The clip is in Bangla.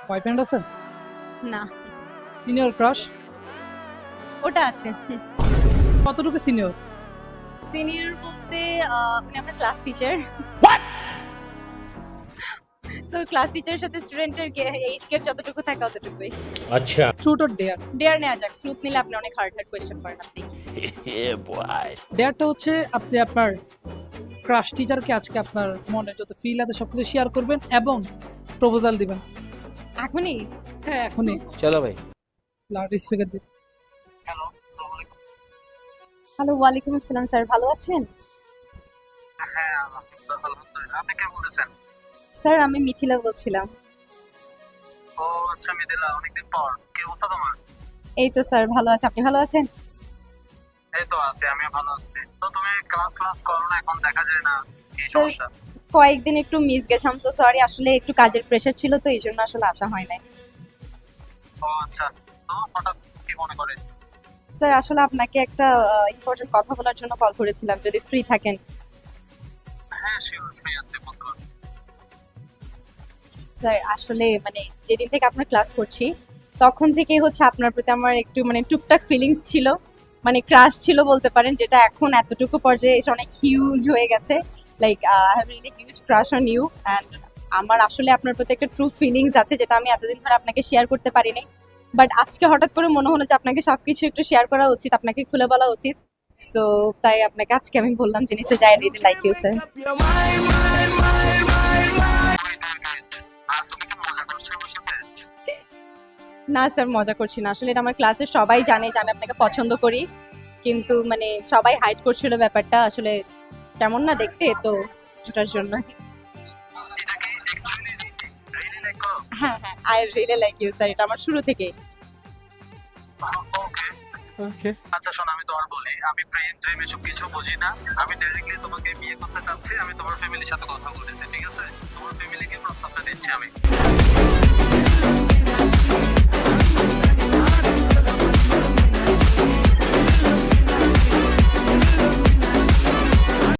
বয়ফ্রেন্ড আছে? না, সিনিয়র ক্রাশ? ওটা আছে। কতটুকু সিনিয়র? সিনিয়র বলতে উনি আমার ক্লাস টিচার। সো ক্লাস টিচারের সাথে স্টুডেন্টের এইজ গ্যাপ যতটুকু থাকে অতটুকুই। अच्छा ট্রুথ অর ডেয়ার? ডেয়ার নেওয়া যাক, ট্রুথ নিলে আপনি অনেক হার্ড কোয়েশ্চেন করেন আপনি। ডেয়ারটা হচ্ছে আপনি আপনার ক্রাশ টিচারকে আজকে আপনার মনে যত ফিল আছে সবকিছু শেয়ার করবেন এবং প্রপোজাল দিবেন। এখনই? হ্যাঁ এখনই। चलो भाई লাউড স্পিকার দিন। হ্যালো, ওয়ালাইকুম আসসালাম স্যার, ভালো আছেন? হ্যাঁ আলহামদুলিল্লাহ। আপনি কে বলতেছেন? স্যার আমি মিথিলা বলছিলাম। ও আচ্ছা মিদিলা, অনেকদিন পর। কি অবস্থা তোমার? এই তো স্যার ভালো আছে, আপনি ভালো আছেন? এই তো আছি, আমিও ভালো আছি। তো তুমি ক্লাস করো না, এখন দেখা যায় না, কি স্যার, সমস্যা? কয়েকদিন একটু মিস গেছে, আম সো সরি, আসলে একটু কাজের প্রেশার ছিল তো এই জন্য আসলে আসা হয় নাই। ও আচ্ছা, তো হঠাৎ কি মনে করে? স্যার আসলে আপনাকে একটা ইম্পর্টেন্ট কথা বলার জন্য কল করেছিলাম, যদি ফ্রি থাকেন। হ্যাঁ শিওর, ফ্রি আছি, বলতে পারো। স্যার আসলে মানে যেদিন থেকে আপনার ক্লাস করছি তখন থেকেই হচ্ছে আপনার প্রতি আমার একটু মানে টুকটাক ফিলিংস ছিল, মানে ক্রাশ ছিল বলতে পারেন, যেটা এখন এতটুকু পর্যায়ে এসে অনেক হিউজ হয়ে গেছে। Like I have really huge crush on you and আমার আসলে আপনার প্রতি একটা ট্রু ফিলিংস আছে যেটা আমি এতদিন ধরে আপনাকে শেয়ার করতে পারিনি, বাট আজকে হঠাৎ করে মনে হলো যে আপনাকে সবকিছু একটু শেয়ার করা উচিত, আপনাকে খুলে বলা উচিত। সো তাই আপনাকে আজকে আমি বললাম জিনিসটা, যাই রিয়েলি লাইক ইউ স্যার। আর তুমি কি মজা করছো আমার সাথে? না স্যার, মজা করছি না, আসলে এটা আমার ক্লাসে সবাই জানে যে আমি আপনাকে পছন্দ করি, কিন্তু মানে সবাই হাইড করছিল ব্যাপারটা, আসলে কেমন না দেখতে, তো এটার জন্য। এটা কি অ্যাকচুয়ালি রিয়েলি লাইক করো? হ্যাঁ হ্যাঁ, I really like you sir, এটা আমার শুরু থেকে। ওকে ওকে। আচ্ছা শোনো, আমি তোমার বলি, আমি প্রেম এসব কিছু বুঝি না। আমি ডাইরেক্টলি তোমাকে বিয়ে করতে চাচ্ছি। আমি তোমার ফ্যামিলির সাথে কথা বলেছি, ঠিক আছে? তোমার ফ্যামিলিকে প্রস্তাবটা দিচ্ছি আমি।